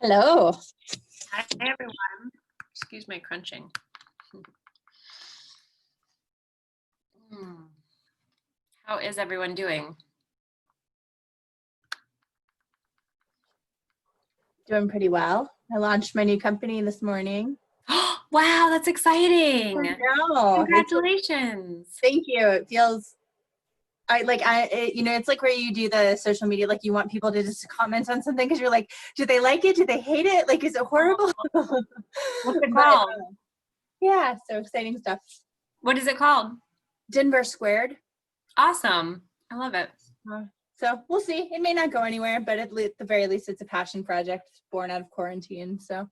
Hello. Hi, everyone. Excuse my crunching. How is everyone doing? Doing pretty well. I launched my new company this morning. Wow, that's exciting. No, congratulations. Thank you. It feels, it's like where you do the social media, like you want people to just comment on something because you're like, do they like it? Do they hate it? Like, is it horrible? What's it called? Yeah, so exciting stuff. What is it called? Denver Squared. Awesome. I love it. So we'll see. It may not go anywhere, but at the very least, it's a passion project born out of quarantine. So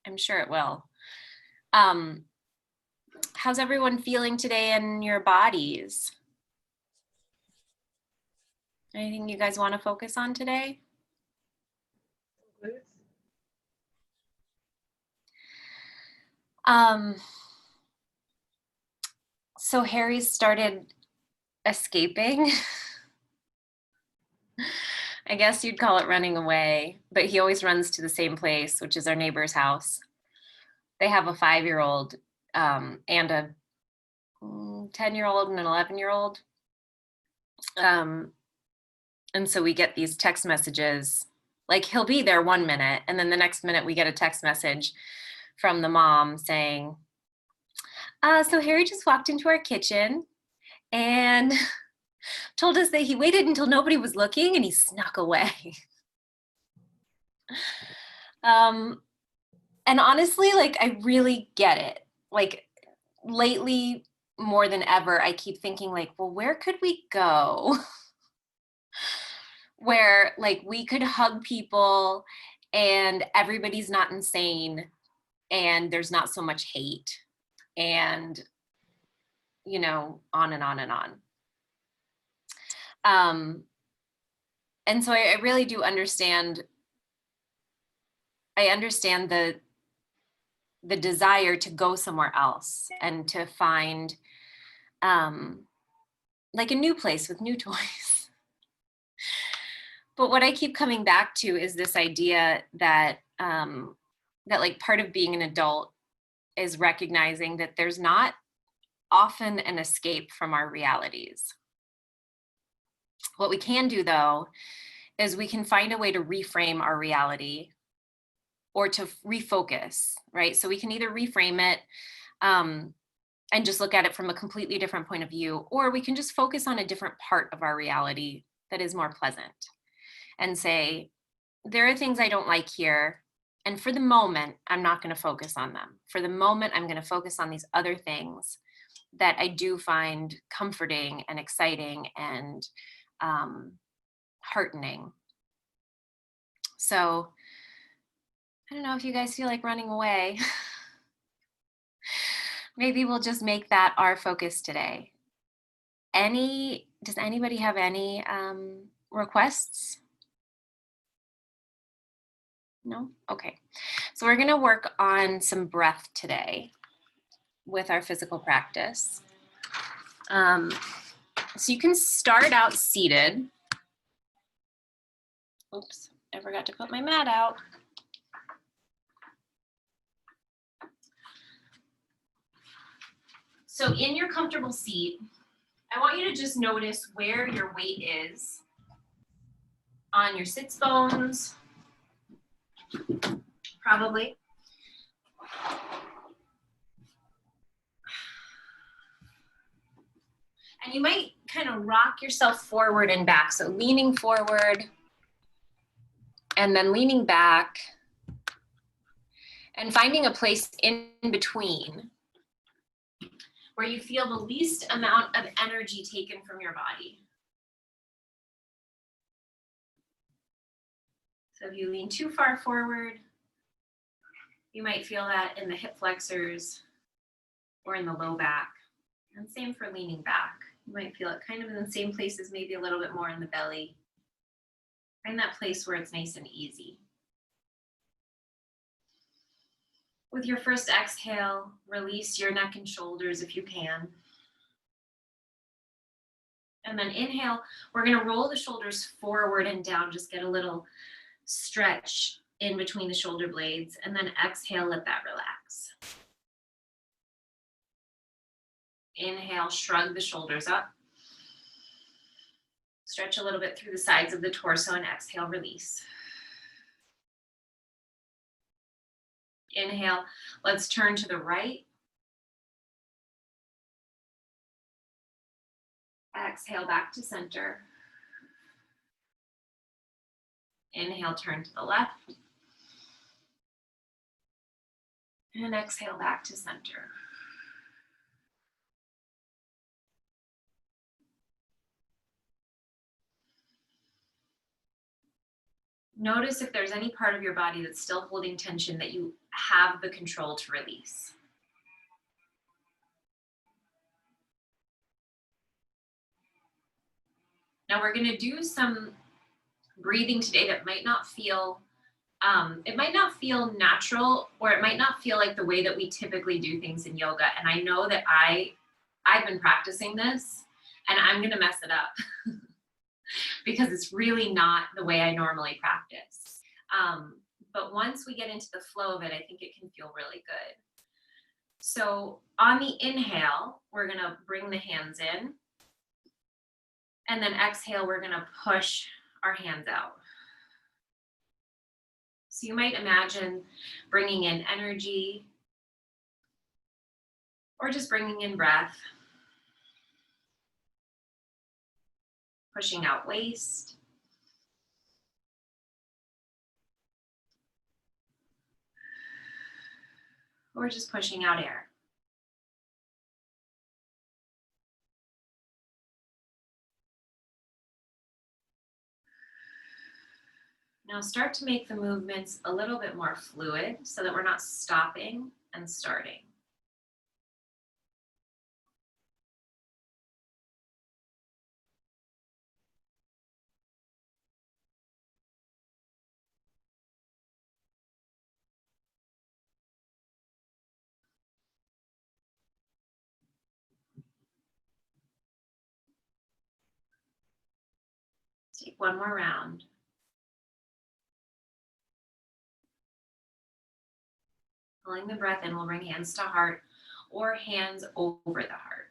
I'm sure it will. How's everyone feeling today in your bodies? Anything you guys want to focus on today? So Harry started escaping. I guess you'd call it running away, but he always runs to the same place, which is our neighbor's house. They have a 5-year-old and a 10-year-old and an 11-year-old. And so we get these text messages, like he'll be there 1 minute, and then the next minute we get a text message from the mom saying, so Harry just walked into our kitchen and told us that he waited until nobody was looking and he snuck away. And honestly, like, I really get it. Like, lately, more than ever, I keep thinking, like, well, where could we go where, like, we could hug people and everybody's not insane and there's not so much hate and, you know, on and on and on. And so I really do understand. I understand the desire to go somewhere else and to find like a new place with new toys. But what I keep coming back to is this idea that that like part of being an adult is recognizing that there's not often an escape from our realities. What we can do, though, is we can find a way to reframe our reality or to refocus, right? So we can either reframe it and just look at it from a completely different point of view, or we can just focus on a different part of our reality that is more pleasant and say, there are things I don't like here. And for the moment, I'm not going to focus on them. For the moment, I'm going to focus on these other things that I do find comforting and exciting and heartening. So I don't know if you guys feel like running away. Maybe we'll just make that our focus today. Does anybody have any requests? No? Okay. So we're going to work on some breath today with our physical practice. So you can start out seated. Oops, I forgot to put my mat out. So in your comfortable seat, I want you to just notice where your weight is on your sits bones, probably. And you might kind of rock yourself forward and back. So leaning forward and then leaning back and finding a place in between where you feel the least amount of energy taken from your body. So if you lean too far forward, you might feel that in the hip flexors or in the low back. And same for leaning back. You might feel it kind of in the same places, maybe a little bit more in the belly. Find that place where it's nice and easy. With your first exhale, release your neck and shoulders if you can. And then inhale, we're going to roll the shoulders forward and down, just get a little stretch in between the shoulder blades, and then exhale, let that relax. Inhale, shrug the shoulders up. Stretch a little bit through the sides of the torso and exhale, release. Inhale, let's turn to the right. Exhale, back to center. Inhale, turn to the left. And exhale, back to center. Notice if there's any part of your body that's still holding tension that you have the control to release. Now we're going to do some breathing today that might not feel, it might not feel natural, or it might not feel like the way that we typically do things in yoga. And I know that I've been practicing this and I'm going to mess it up because it's really not the way I normally practice. But once we get into the flow of it, I think it can feel really good. So on the inhale, we're going to bring the hands in. And then exhale, we're going to push our hands out. So you might imagine bringing in energy or just bringing in breath. Pushing out waste. Or just pushing out air. Now start to make the movements a little bit more fluid so that we're not stopping and starting. Take one more round. Pulling the breath in, we'll bring hands to heart or hands over the heart.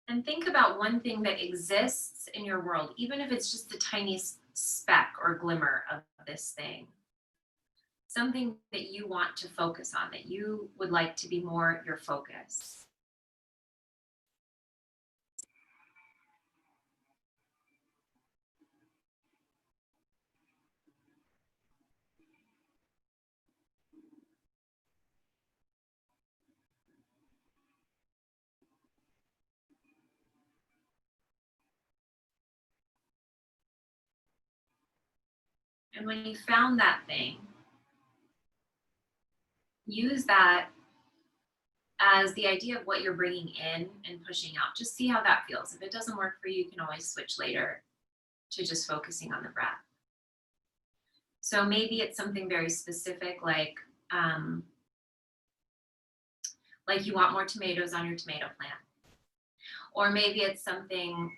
And think about one thing that exists in your world, even if it's just the tiniest speck or glimmer of this thing. Something that you want to focus on, that you would like to be more your focus. And when you found that thing, use that as the idea of what you're bringing in and pushing out. Just see how that feels. If it doesn't work for you, you can always switch later to just focusing on the breath. So maybe it's something very specific, like you want more tomatoes on your tomato plant. Or maybe it's something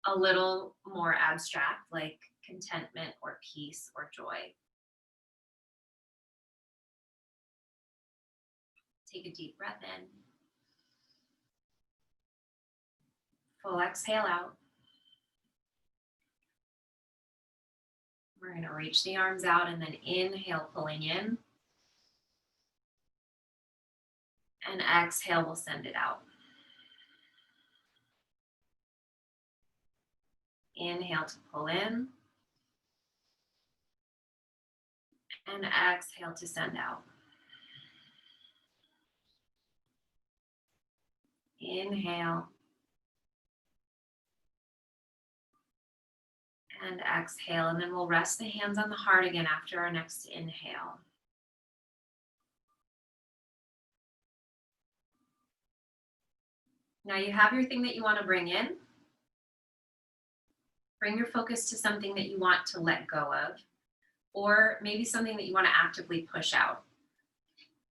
a little more abstract, like contentment or peace or joy. Take a deep breath in. Full exhale out. We're going to reach the arms out and then inhale, pulling in. And exhale, we'll send it out. Inhale to pull in. And exhale to send out. Inhale. And exhale, and then we'll rest the hands on the heart again after our next inhale. Now you have your thing that you want to bring in. Bring your focus to something that you want to let go of, or maybe something that you want to actively push out.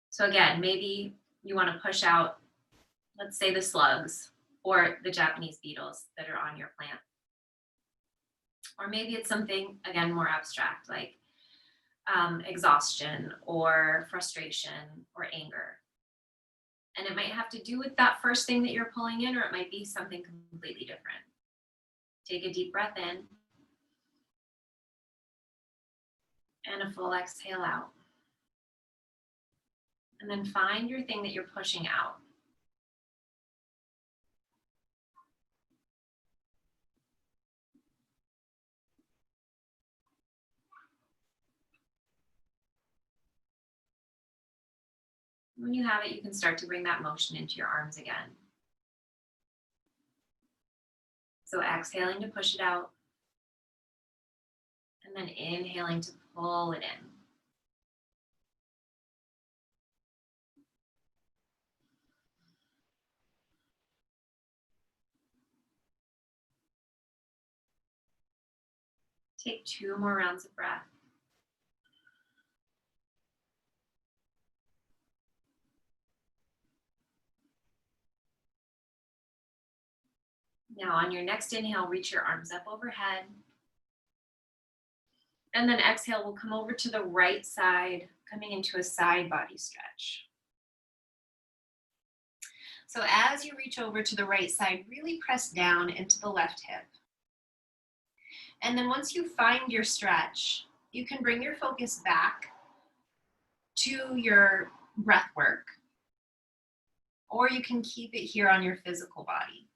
So again, maybe you want to push out, let's say, the slugs or the Japanese beetles that are on your plant. Or maybe it's something, again, more abstract, like exhaustion or frustration or anger. And it might have to do with that first thing that you're pulling in, or it might be something completely different. Take a deep breath in and a full exhale out. And then find your thing that you're pushing out. When you have it, you can start to bring that motion into your arms again. So exhaling to push it out, and then inhaling to pull it in. Take 2 more rounds of breath. Now on your next inhale, reach your arms up overhead. And then exhale, we'll come over to the right side, coming into a side body stretch. So as you reach over to the right side, really press down into the left hip. And then once you find your stretch, you can bring your focus back to your breath work, or you can keep it here on your physical body.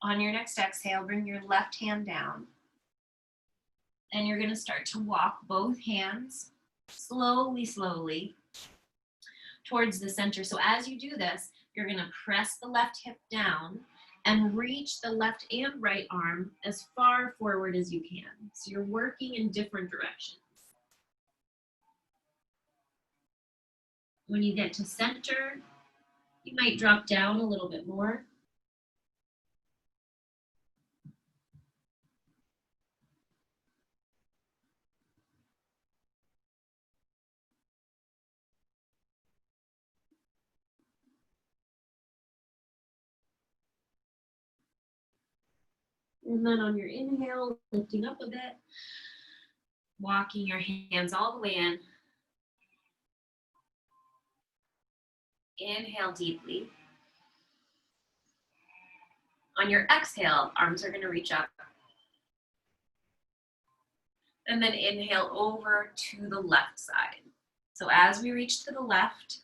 On your next exhale, bring your left hand down, and you're going to start to walk both hands slowly towards the center. So as you do this, you're going to press the left hip down and reach the left and right arm as far forward as you can. So you're working in different directions. When you get to center, you might drop down a little bit more. And then on your inhale, lifting up a bit, walking your hands all the way in. Inhale deeply. On your exhale, arms are going to reach up. And then inhale over to the left side. So as we reach to the left,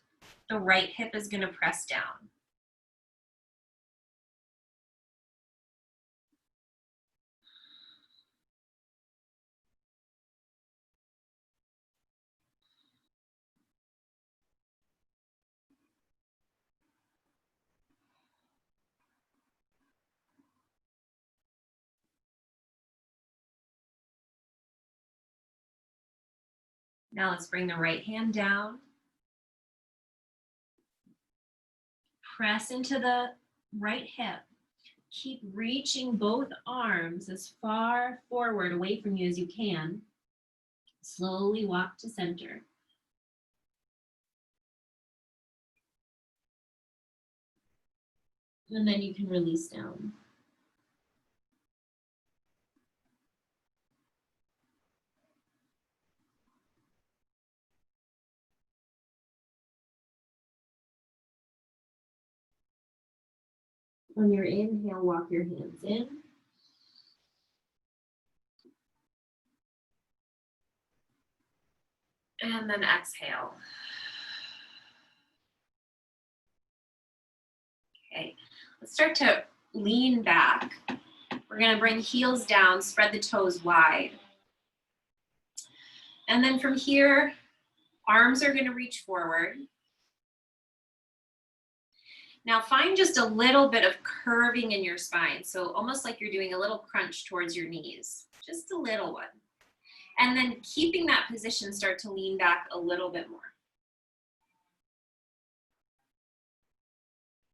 the right hip is going to press down. Now let's bring the right hand down. Press into the right hip. Keep reaching both arms as far forward away from you as you can. Slowly walk to center. And then you can release down. On your inhale, walk your hands in. And then exhale. Okay, let's start to lean back. We're going to bring heels down, spread the toes wide. And then from here, arms are going to reach forward. Now find just a little bit of curving in your spine. So almost like you're doing a little crunch towards your knees, just a little one. And then keeping that position, start to lean back a little bit more.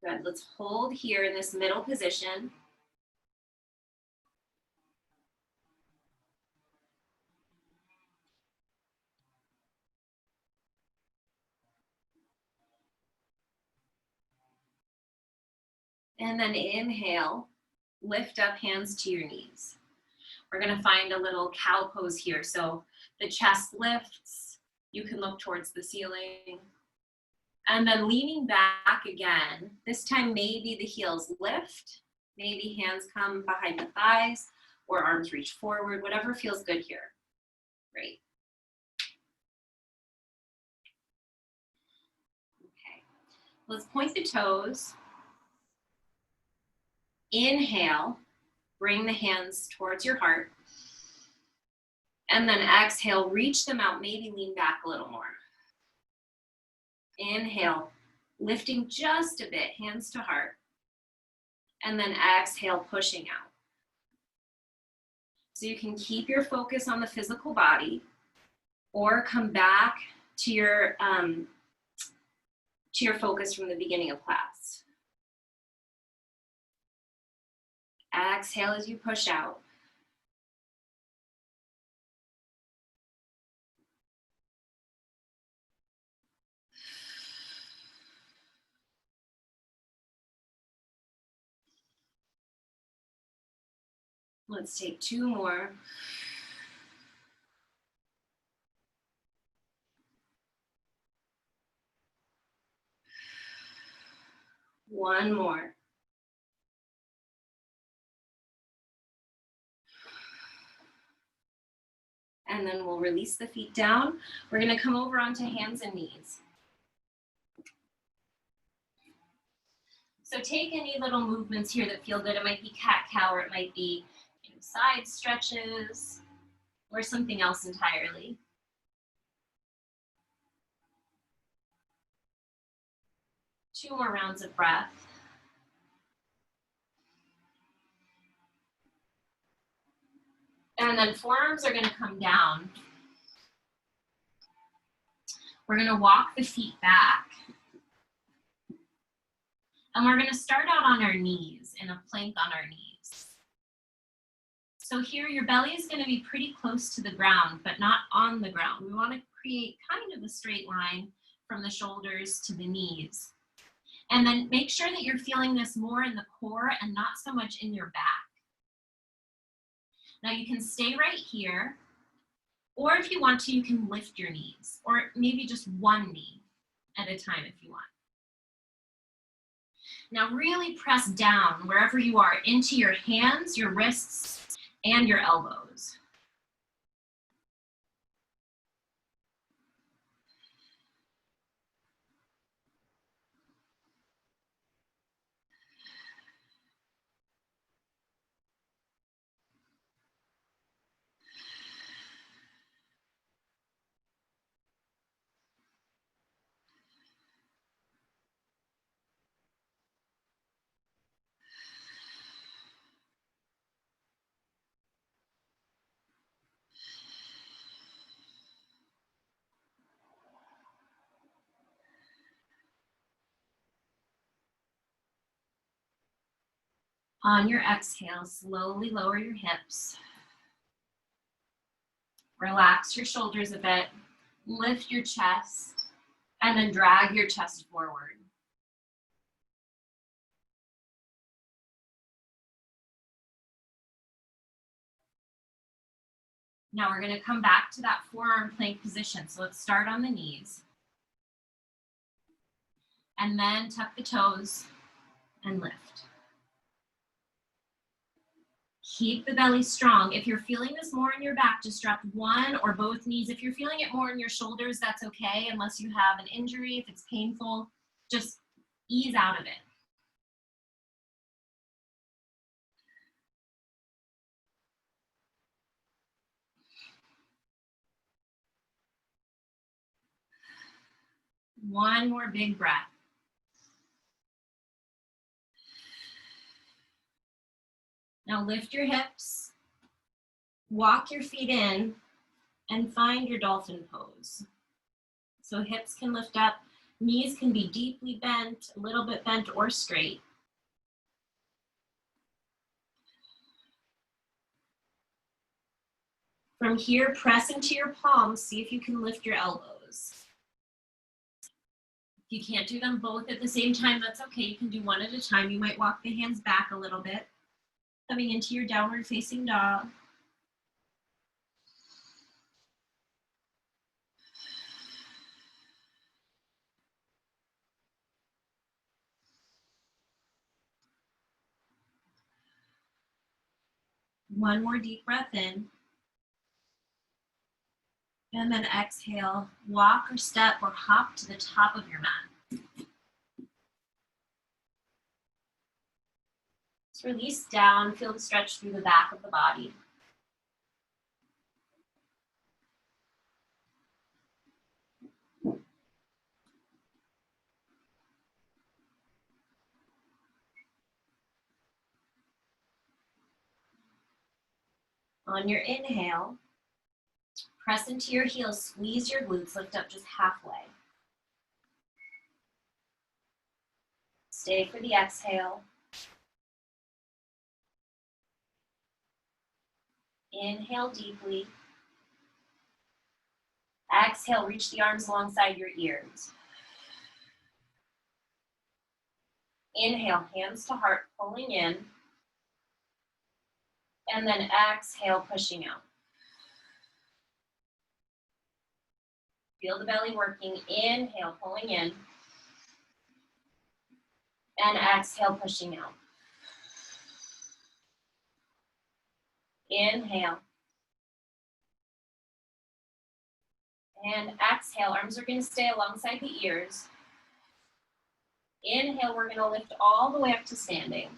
Good, let's hold here in this middle position. And then inhale, lift up, hands to your knees. We're gonna find a little cow pose here. So the chest lifts, you can look towards the ceiling. And then leaning back again, this time maybe the heels lift, maybe hands come behind the thighs or arms reach forward, whatever feels good here. Great. Okay, let's point the toes. Inhale, bring the hands towards your heart. And then exhale, reach them out, maybe lean back a little more. Inhale, lifting just a bit, hands to heart. And then exhale, pushing out. So you can keep your focus on the physical body or come back to your focus from the beginning of class. Exhale as you push out. Let's take 2 more. One more. And then we'll release the feet down. We're gonna come over onto hands and knees. So take any little movements here that feel good. It might be cat-cow, or it might be side stretches, or something else entirely. Two more rounds of breath. And then forearms are gonna come down. We're gonna walk the feet back. And we're gonna start out on our knees, in a plank on our knees. So here your belly is gonna be pretty close to the ground, but not on the ground. We wanna create kind of a straight line from the shoulders to the knees. And then make sure that you're feeling this more in the core and not so much in your back. Now you can stay right here, or if you want to, you can lift your knees, or maybe just one knee at a time if you want. Now really press down wherever you are into your hands, your wrists, and your elbows. On your exhale, slowly lower your hips. Relax your shoulders a bit, lift your chest, and then drag your chest forward. Now we're gonna come back to that forearm plank position. So let's start on the knees. And then tuck the toes and lift. Keep the belly strong. If you're feeling this more in your back, just drop one or both knees. If you're feeling it more in your shoulders, that's okay, unless you have an injury. If it's painful, just ease out of it. One more big breath. Now lift your hips, walk your feet in, and find your dolphin pose. So hips can lift up, knees can be deeply bent, a little bit bent or straight. From here, press into your palms, see if you can lift your elbows. If you can't do them both at the same time, that's okay. You can do one at a time. You might walk the hands back a little bit, coming into your downward facing dog. One more deep breath in. And then exhale, walk or step or hop to the top of your mat. Just release down, feel the stretch through the back of the body. On your inhale, press into your heels, squeeze your glutes, lift up just halfway. Stay for the exhale. Inhale deeply. Exhale, reach the arms alongside your ears. Inhale, hands to heart, pulling in. And then exhale, pushing out. Feel the belly working. Inhale, pulling in. And exhale, pushing out. Inhale. And exhale, arms are going to stay alongside the ears. Inhale, we're going to lift all the way up to standing.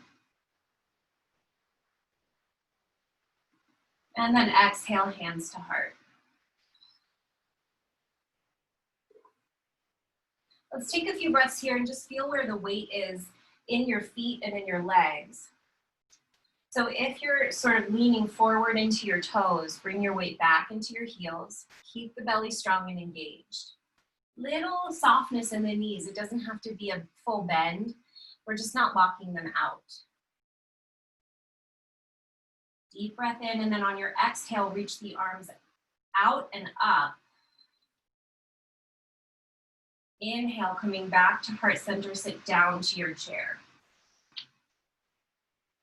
And then exhale, hands to heart. Let's take a few breaths here and just feel where the weight is in your feet and in your legs. So if you're sort of leaning forward into your toes, bring your weight back into your heels. Keep the belly strong and engaged. Little softness in the knees. It doesn't have to be a full bend. We're just not locking them out. Deep breath in, and then on your exhale, reach the arms out and up. Inhale, coming back to heart center, sit down to your chair.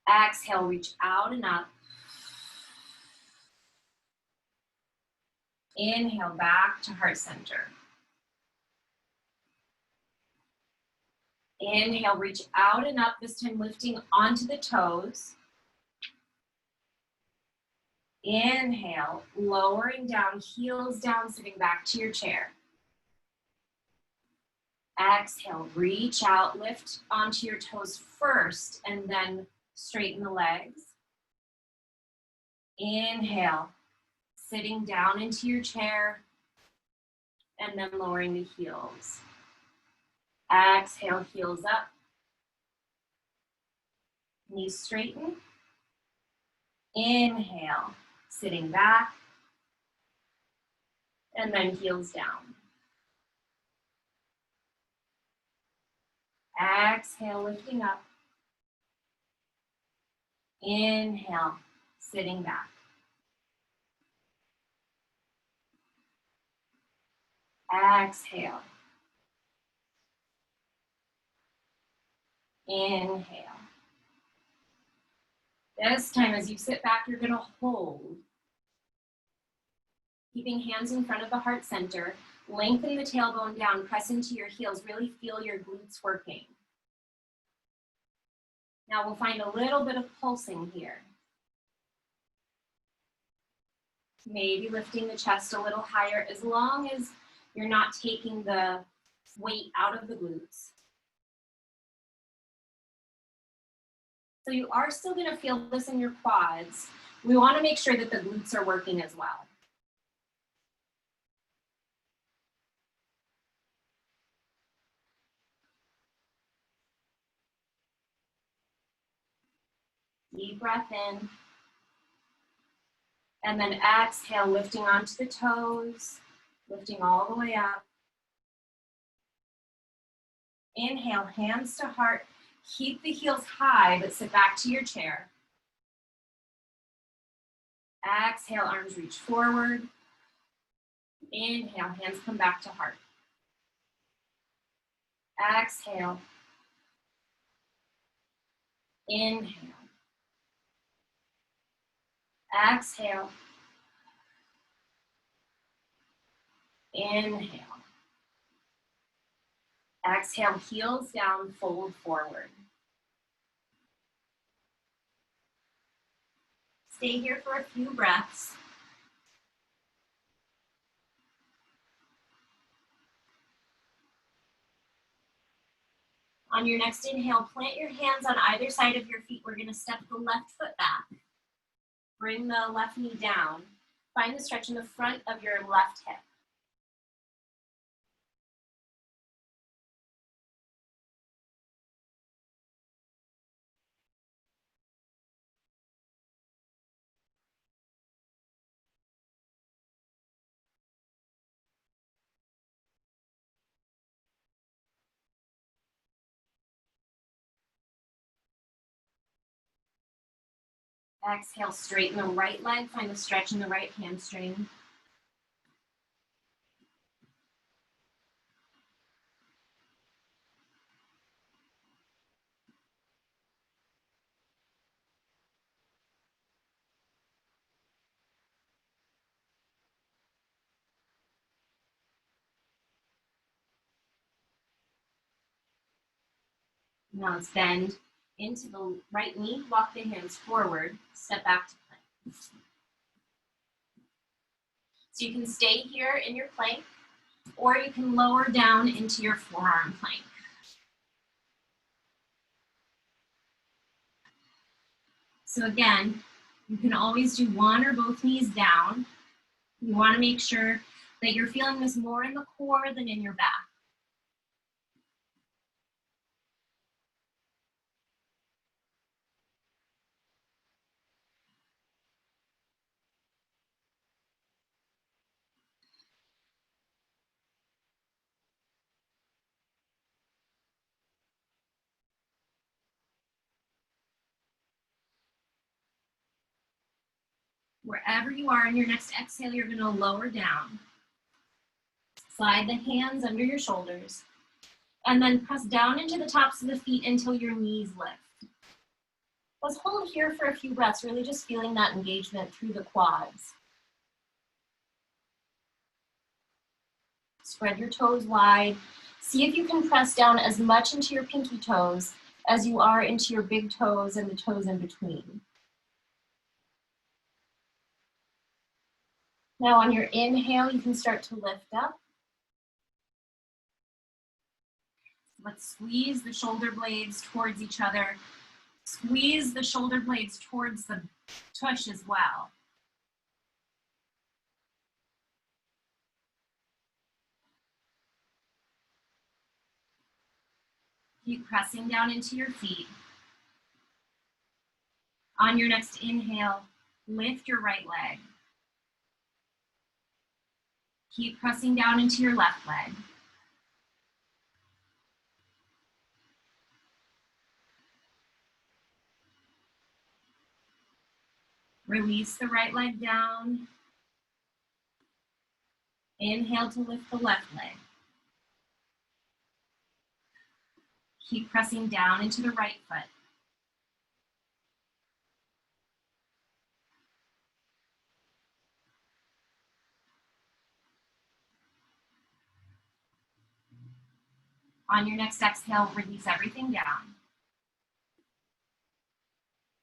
Exhale, reach out and up. Inhale, back to heart center. Inhale, reach out and up, this time lifting onto the toes. Inhale, lowering down, heels down, sitting back to your chair. Exhale, reach out, lift onto your toes first, and then straighten the legs. Inhale, sitting down into your chair, and then lowering the heels. Exhale, heels up. Knees straighten. Inhale, sitting back, and then heels down. Exhale, lifting up. Inhale, sitting back. Exhale. Inhale. This time, as you sit back, you're going to hold. Keeping hands in front of the heart center. Lengthen the tailbone down, press into your heels. Really feel your glutes working. Now we'll find a little bit of pulsing here. Maybe lifting the chest a little higher, as long as you're not taking the weight out of the glutes. So you are still going to feel this in your quads. We want to make sure that the glutes are working as well. Deep breath in. And then exhale, lifting onto the toes, lifting all the way up. Inhale, hands to heart. Keep the heels high, but sit back to your chair. Exhale, arms reach forward. Inhale, hands come back to heart. Exhale. Inhale. Exhale. Inhale. Exhale, heels down, fold forward. Stay here for a few breaths. On your next inhale, plant your hands on either side of your feet. We're going to step the left foot back. Bring the left knee down. Find the stretch in the front of your left hip. Exhale, straighten the right leg. Find the stretch in the right hamstring. Now let's bend into the right knee. Walk the hands forward. Step back to plank. So you can stay here in your plank, or you can lower down into your forearm plank. So again, you can always do one or both knees down. You want to make sure that you're feeling this more in the core than in your back. Wherever you are in your next exhale, you're going to lower down. Slide the hands under your shoulders, and then press down into the tops of the feet until your knees lift. Let's hold here for a few breaths, really just feeling that engagement through the quads. Spread your toes wide. See if you can press down as much into your pinky toes as you are into your big toes and the toes in between. Now on your inhale, you can start to lift up. Let's squeeze the shoulder blades towards each other. Squeeze the shoulder blades towards the tush as well. Keep pressing down into your feet. On your next inhale, lift your right leg. Keep pressing down into your left leg. Release the right leg down. Inhale to lift the left leg. Keep pressing down into the right foot. On your next exhale, release everything down.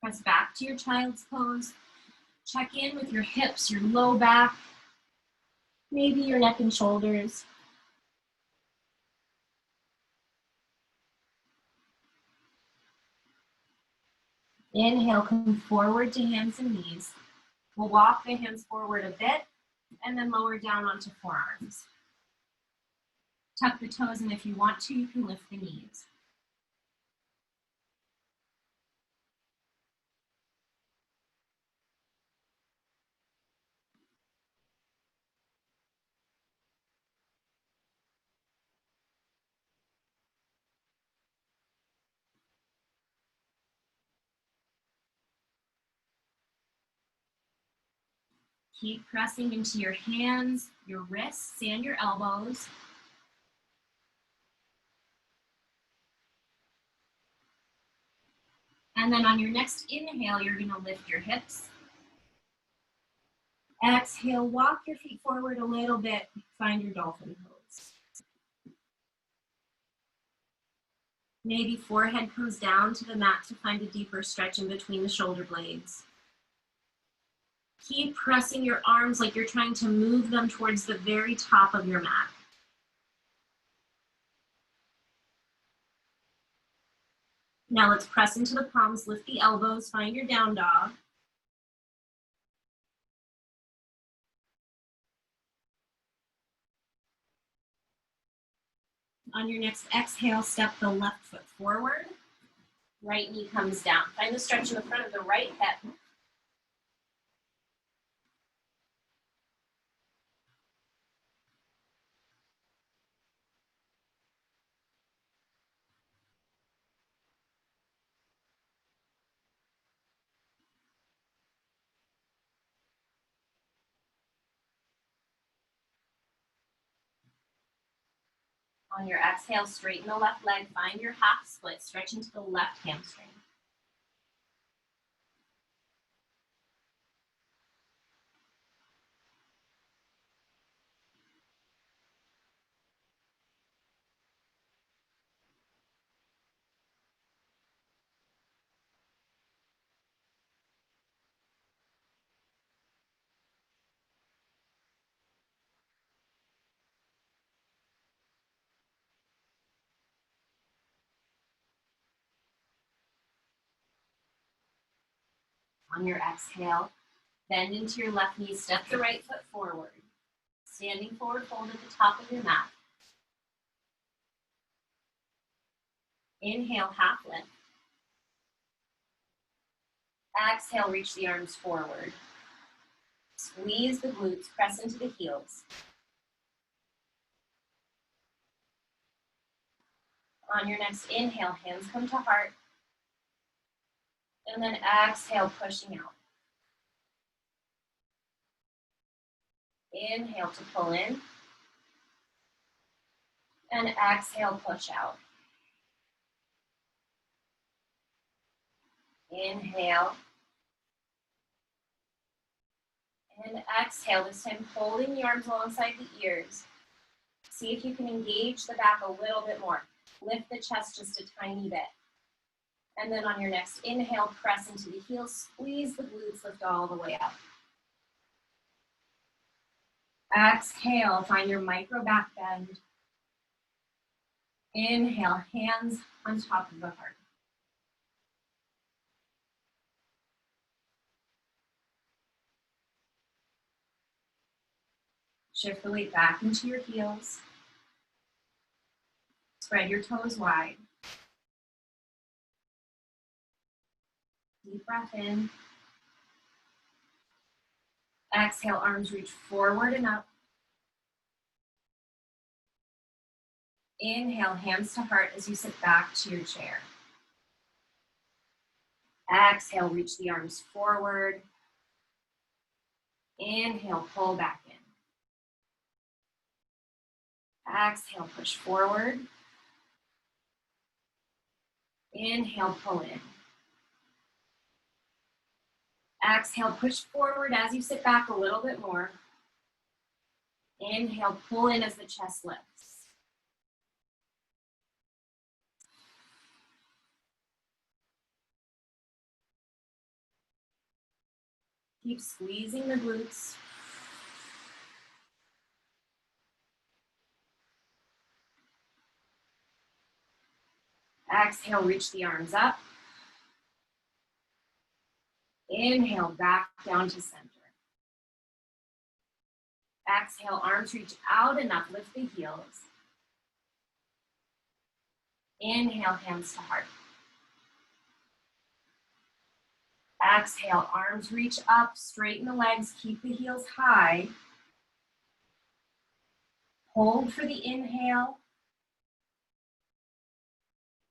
Press back to your child's pose. Check in with your hips, your low back, maybe your neck and shoulders. Inhale, come forward to hands and knees. We'll walk the hands forward a bit and then lower down onto forearms. Tuck the toes, and if you want to, you can lift the knees. Keep pressing into your hands, your wrists, and your elbows. And then on your next inhale, you're gonna lift your hips. Exhale, walk your feet forward a little bit, find your dolphin pose. Maybe forehead comes down to the mat to find a deeper stretch in between the shoulder blades. Keep pressing your arms like you're trying to move them towards the very top of your mat. Now let's press into the palms, lift the elbows, find your down dog. On your next exhale, step the left foot forward. Right knee comes down. Find the stretch in the front of the right hip. On your exhale, straighten the left leg, find your half split, stretch into the left hamstring. On your exhale, bend into your left knee, step the right foot forward. Standing forward fold at the top of your mat. Inhale, half lift. Exhale, reach the arms forward. Squeeze the glutes, press into the heels. On your next inhale, hands come to heart. And then exhale, pushing out. Inhale to pull in. And exhale, push out. Inhale. And exhale, this time holding the arms alongside the ears. See if you can engage the back a little bit more. Lift the chest just a tiny bit. And then on your next inhale, press into the heels, squeeze the glutes, lift all the way up. Exhale, find your micro back bend. Inhale, hands on top of the heart. Shift the weight back into your heels. Spread your toes wide. Deep breath in. Exhale, arms reach forward and up. Inhale, hands to heart as you sit back to your chair. Exhale, reach the arms forward. Inhale, pull back in. Exhale, push forward. Inhale, pull in. Exhale, push forward as you sit back a little bit more. Inhale, pull in as the chest lifts. Keep squeezing the glutes. Exhale, reach the arms up. Inhale, back down to center. Exhale, arms reach out and up, lift the heels. Inhale, hands to heart. Exhale, arms reach up, straighten the legs, keep the heels high. Hold for the inhale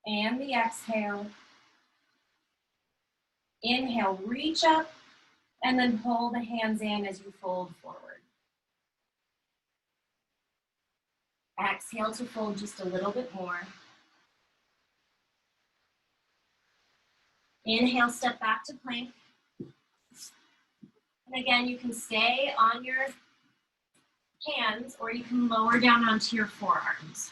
and the exhale. Inhale, reach up, and then pull the hands in as you fold forward. Exhale to fold just a little bit more. Inhale, step back to plank. And again, you can stay on your hands or you can lower down onto your forearms.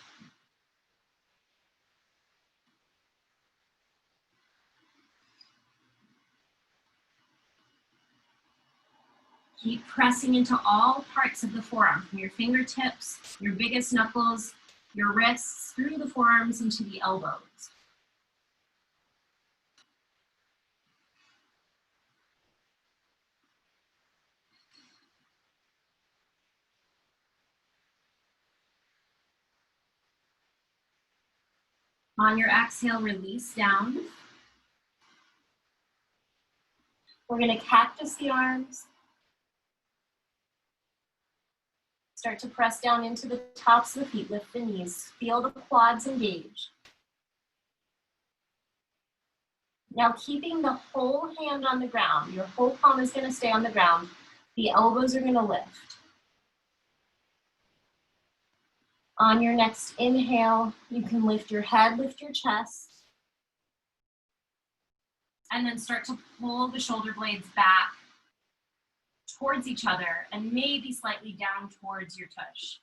Keep pressing into all parts of the forearm, from your fingertips, your biggest knuckles, your wrists, through the forearms into the elbows. On your exhale, release down. We're going to cactus the arms. Start to press down into the tops of the feet, lift the knees, feel the quads engage. Now keeping the whole hand on the ground, your whole palm is going to stay on the ground. The elbows are going to lift. On your next inhale, you can lift your head, lift your chest, and then start to pull the shoulder blades back towards each other and maybe slightly down towards your tush.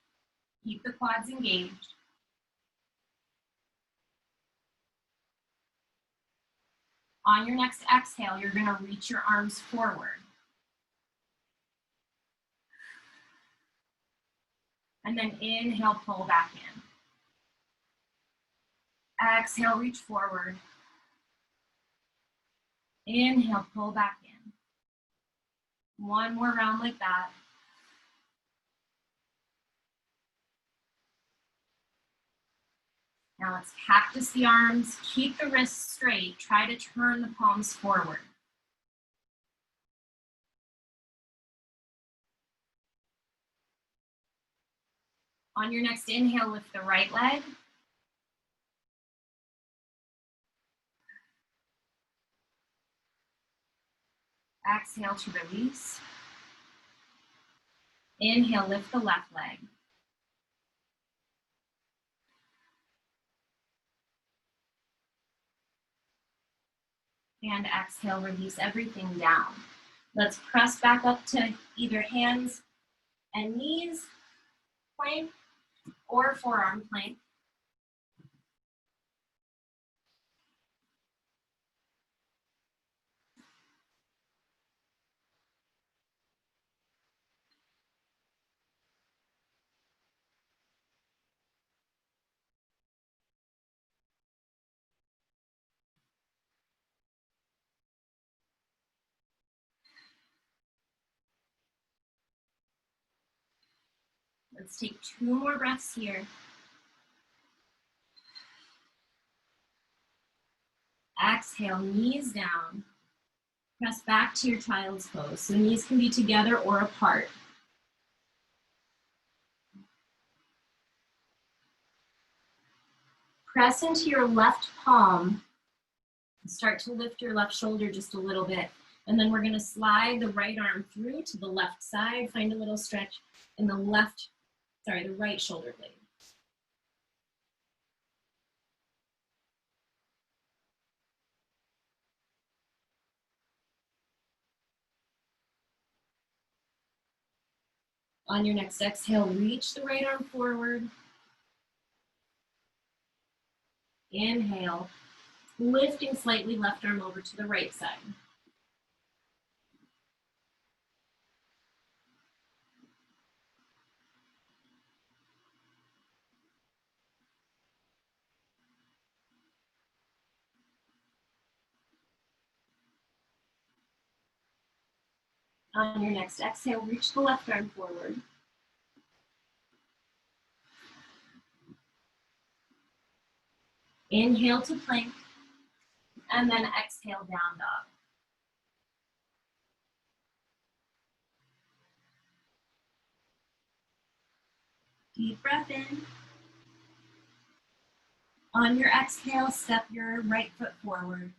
Keep the quads engaged. On your next exhale, you're going to reach your arms forward. And then inhale, pull back in. Exhale, reach forward. Inhale, pull back in. One more round like that. Now let's cactus the arms, keep the wrists straight, try to turn the palms forward. On your next inhale, lift the right leg. Exhale to release. Inhale, lift the left leg. And exhale, release everything down. Let's press back up to either hands and knees plank or forearm plank. Let's take 2 more breaths here. Exhale, knees down. Press back to your child's pose. So knees can be together or apart. Press into your left palm. Start to lift your left shoulder just a little bit. And then we're going to slide the right arm through to the left side. Find a little stretch in the right shoulder blade. On your next exhale, reach the right arm forward. Inhale, lifting slightly left arm over to the right side. On your next exhale, reach the left arm forward. Inhale to plank, and then exhale, down dog. Deep breath in. On your exhale, step your right foot forward.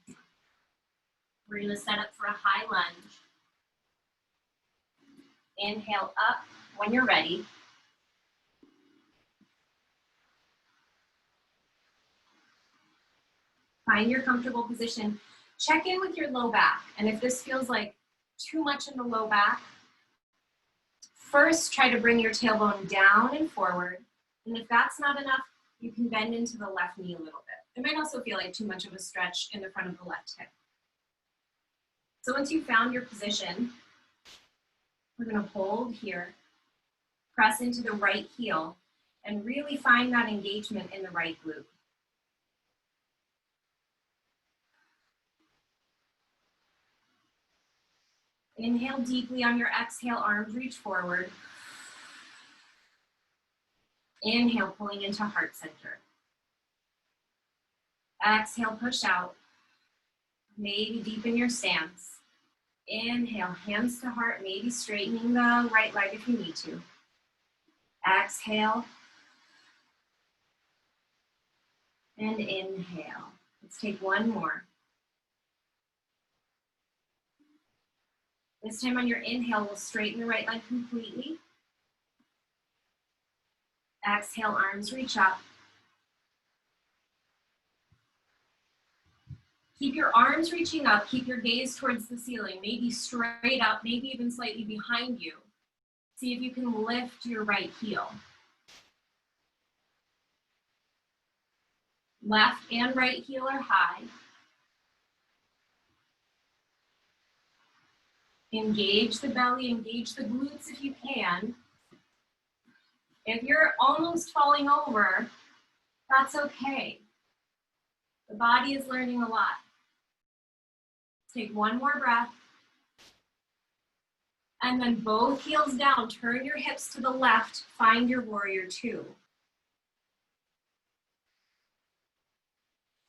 We're going to set up for a high lunge. Inhale up when you're ready. Find your comfortable position. check in with your low back. And if this feels like too much in the low back, first try to bring your tailbone down and forward. And if that's not enough, you can bend into the left knee a little bit. It might also feel like too much of a stretch in the front of the left hip. So once you've found your position, we're gonna hold here, press into the right heel, and really find that engagement in the right glute. Inhale deeply on your exhale, arms reach forward. Inhale, pulling into heart center. Exhale, push out. Maybe deepen your stance. Inhale, hands to heart, maybe straightening the right leg if you need to. Exhale. And inhale. Let's take one more. This time on your inhale, we'll straighten the right leg completely. Exhale, arms reach up. Keep your arms reaching up, keep your gaze towards the ceiling, maybe straight up, maybe even slightly behind you. See if you can lift your right heel. Left and right heel are high. Engage the belly, engage the glutes if you can. If you're almost falling over, that's okay. The body is learning a lot. Take one more breath. And then both heels down, turn your hips to the left, find your warrior two.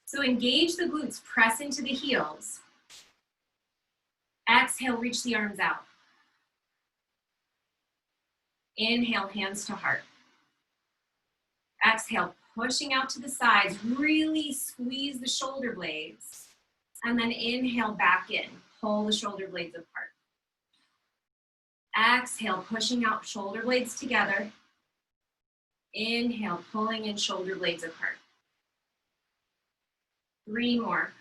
So engage the glutes, press into the heels. Exhale, reach the arms out. Inhale, hands to heart. Exhale, pushing out to the sides, really squeeze the shoulder blades. And then inhale back in, pull the shoulder blades apart. Exhale, pushing out shoulder blades together. Inhale, pulling in shoulder blades apart. 3 more.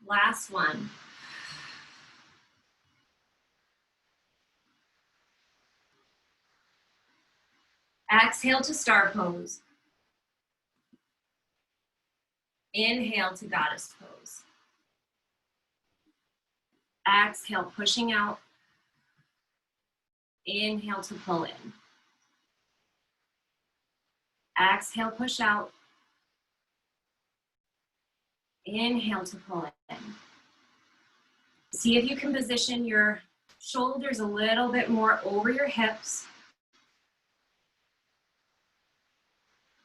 Last one. Exhale to star pose. Inhale to goddess pose. Exhale, pushing out. Inhale to pull in. Exhale, push out. Inhale to pull in. See if you can position your shoulders a little bit more over your hips.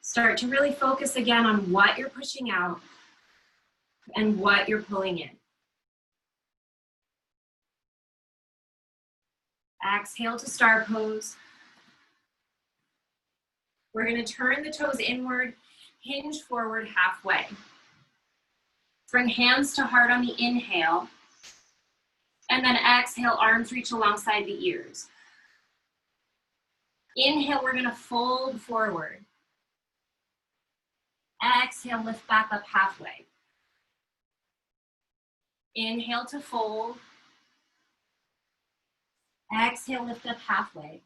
Start to really focus again on what you're pushing out and what you're pulling in. Exhale to star pose. We're going to turn the toes inward, hinge forward halfway. Bring hands to heart on the inhale. And then exhale, arms reach alongside the ears. Inhale, we're going to fold forward. Exhale, lift back up halfway. Inhale to fold. Exhale, lift up halfway.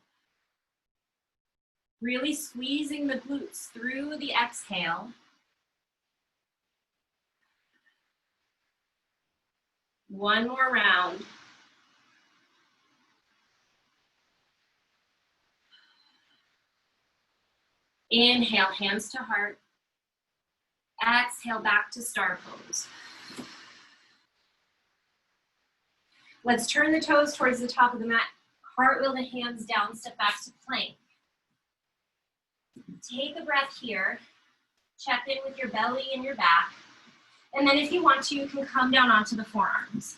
Really squeezing the glutes through the exhale. One more round. Inhale, hands to heart. Exhale, back to star pose. Let's turn the toes towards the top of the mat. Cartwheel the hands down, step back to plank. Take a breath here. Check in with your belly and your back. And then if you want to, you can come down onto the forearms.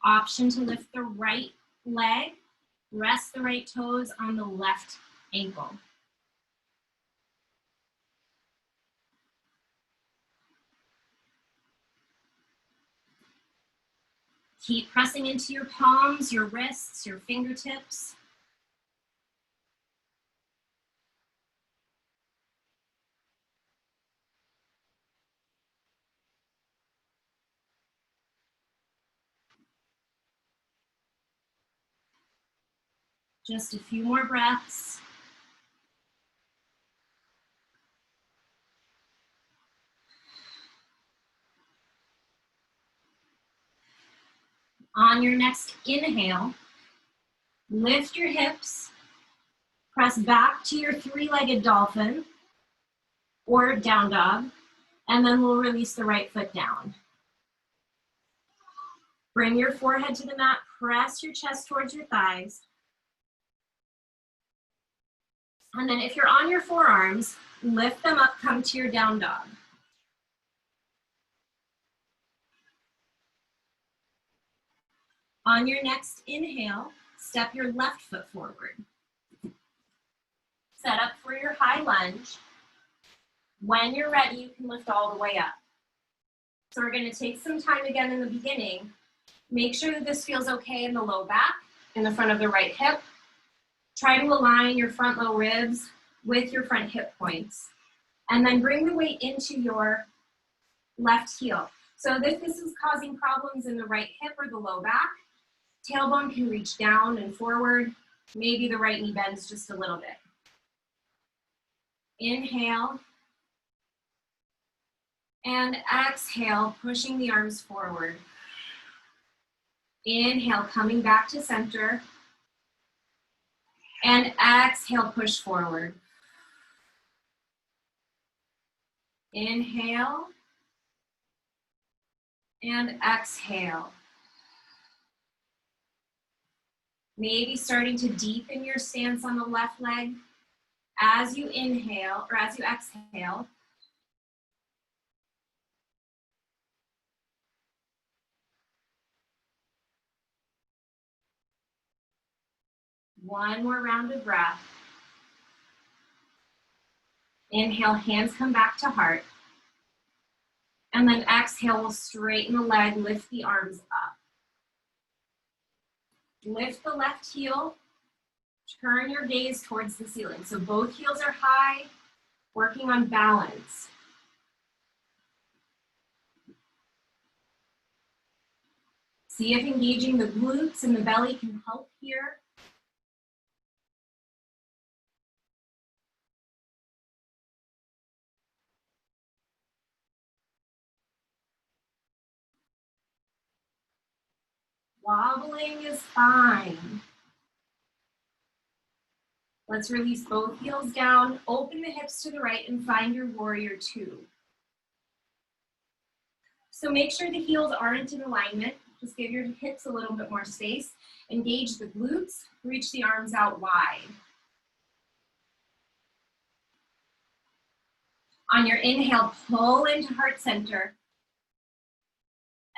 Option to lift the right leg, rest the right toes on the left ankle. Keep pressing into your palms, your wrists, your fingertips. Just a few more breaths. On your next inhale, lift your hips, press back to your three-legged dolphin or down dog, and then we'll release the right foot down. Bring your forehead to the mat, press your chest towards your thighs. And then if you're on your forearms, lift them up, come to your down dog. On your next inhale, step your left foot forward. Set up for your high lunge. When you're ready, you can lift all the way up. So we're going to take some time again in the beginning. Make sure that this feels okay in the low back, in the front of the right hip. Try to align your front low ribs with your front hip points. And then bring the weight into your left heel. So if this is causing problems in the right hip or the low back, tailbone can reach down and forward. Maybe the right knee bends just a little bit. Inhale. And exhale, pushing the arms forward. Inhale, coming back to center. And exhale, push forward. Inhale. And exhale. Maybe starting to deepen your stance on the left leg as you inhale or as you exhale. One more round of breath. Inhale, hands come back to heart. And then exhale, we'll straighten the leg, lift the arms up. Lift the left heel, turn your gaze towards the ceiling. So both heels are high, working on balance. See if engaging the glutes and the belly can help here. Wobbling is fine. Let's release both heels down, open the hips to the right, and find your warrior two. So make sure the heels aren't in alignment. Just give your hips a little bit more space. Engage the glutes, reach the arms out wide. On your inhale, pull into heart center.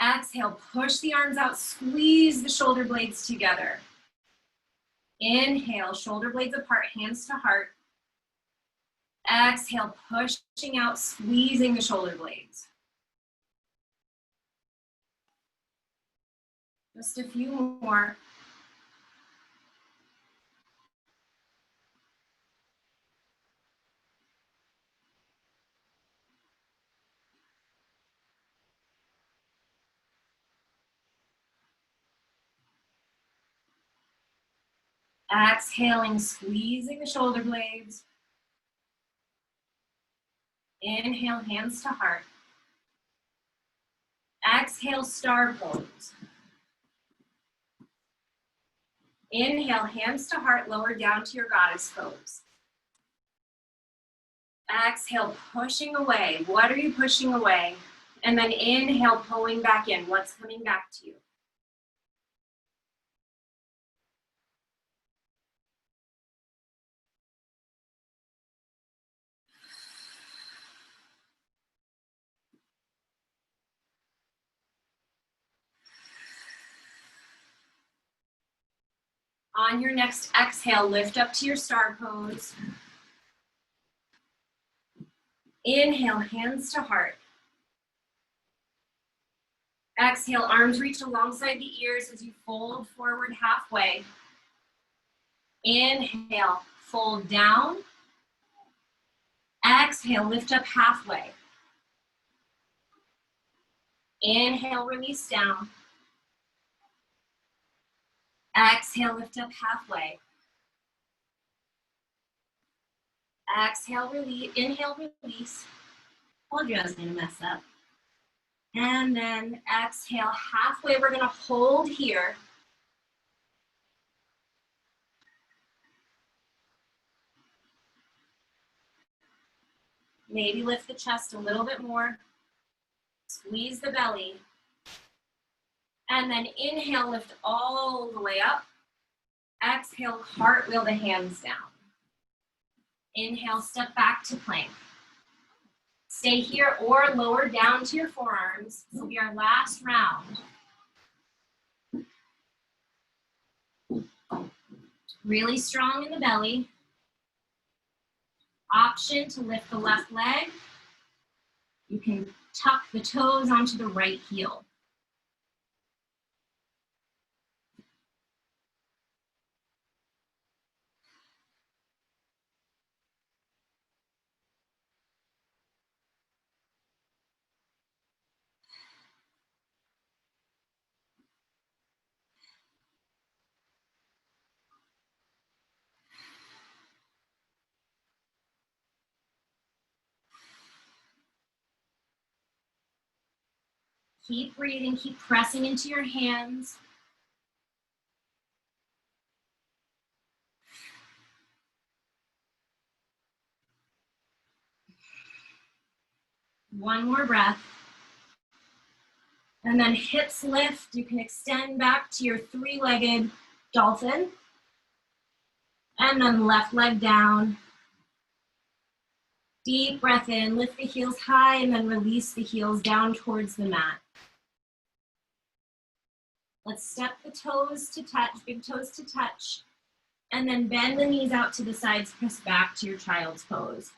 Exhale, push the arms out, squeeze the shoulder blades together. Inhale, shoulder blades apart, hands to heart. Exhale, pushing out, squeezing the shoulder blades. Just a few more. Exhaling, squeezing the shoulder blades. Inhale, hands to heart. Exhale, star pose. Inhale, hands to heart, lower down to your goddess pose. Exhale, pushing away. What are you pushing away? And then inhale, pulling back in. What's coming back to you? On your next exhale, lift up to your star pose. Inhale, hands to heart. Exhale, arms reach alongside the ears as you fold forward halfway. Inhale, fold down. Exhale, lift up halfway. Inhale, release down. Exhale, lift up halfway. Exhale, release. Inhale, release. Told you I was gonna mess up. And then exhale, halfway. We're gonna hold here. Maybe lift the chest a little bit more. Squeeze the belly. And then inhale, lift all the way up. Exhale, cartwheel the hands down. Inhale, step back to plank. Stay here or lower down to your forearms. This will be our last round. Really strong in the belly. Option to lift the left leg. You can tuck the toes onto the right heel. Keep breathing, keep pressing into your hands. One more breath. And then hips lift. You can extend back to your three-legged dolphin. And then left leg down. Deep breath in, lift the heels high, and then release the heels down towards the mat. Let's step the toes to touch, big toes to touch. And then bend the knees out to the sides, press back to your child's pose.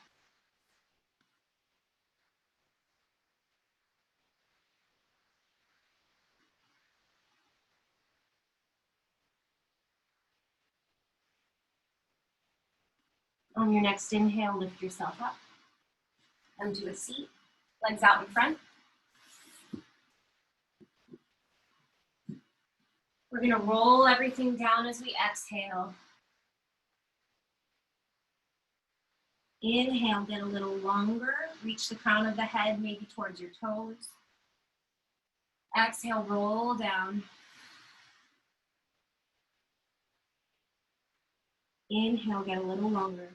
On your next inhale, lift yourself up. Come to a seat, legs out in front. We're gonna roll everything down as we exhale. Inhale, get a little longer. Reach the crown of the head, maybe towards your toes. Exhale, roll down. Inhale, get a little longer.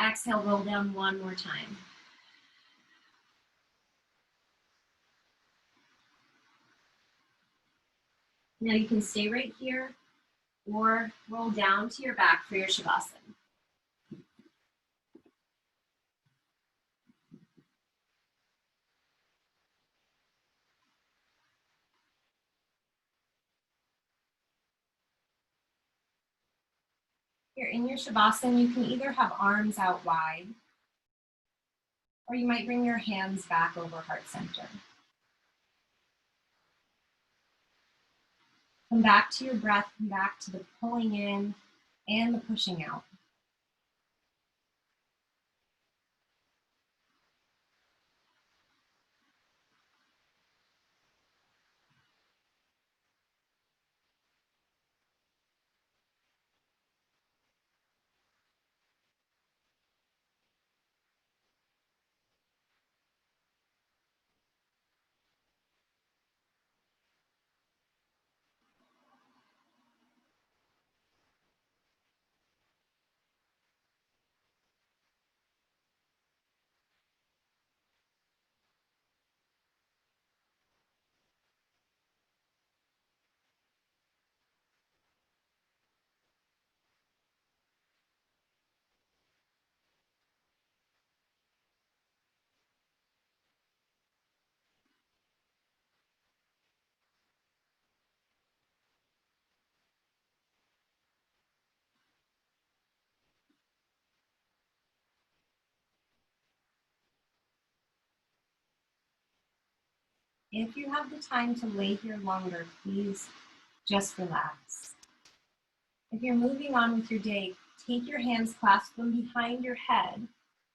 Exhale, roll down one more time. Now you can stay right here or roll down to your back for your Shavasana. Here in your Shavasana, you can either have arms out wide, or you might bring your hands back over heart center. Come back to your breath, come back to the pulling in and the pushing out. If you have the time to lay here longer, please just relax. If you're moving on with your day, take your hands, clasp them behind your head,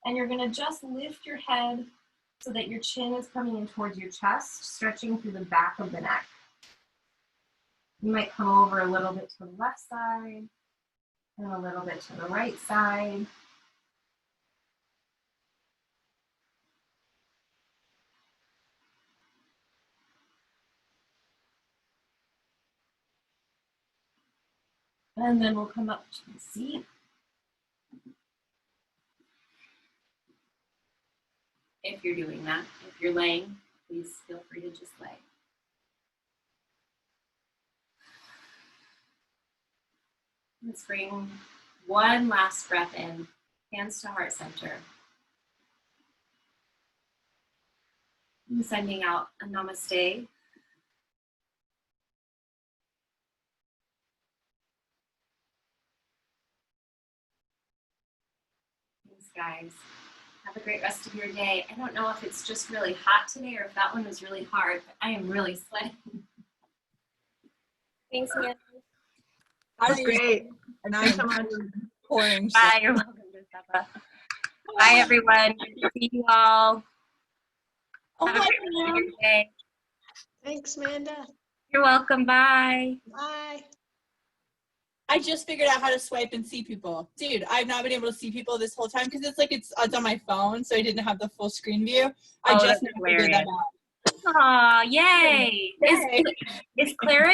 and you're gonna just lift your head so that your chin is coming in towards your chest, stretching through the back of the neck. You might come over a little bit to the left side and a little bit to the right side. And then we'll come up to the seat. If you're doing that, if you're laying, please feel free to just lay. Let's bring one last breath in, hands to heart center. I'm sending out a namaste. Thanks, guys. Have a great rest of your day. I don't know if it's just really hot today or if that one was really hard, but I am really sweating. Thanks, Amanda. That was great. Thanks so much. Pouring. Bye. You're welcome, Giuseppe. Bye, everyone. Good to see you all. Oh, Have a hi, great rest of Pam. your day. Thanks, Amanda. You're welcome. Bye. Bye. I just figured out how to swipe and see people. Dude, I've not been able to see people this whole time because it's like it's on my phone, so I didn't have the full screen view. I Oh, just that's now figured that hilarious. out. Aw, yay. Yay. Is Clara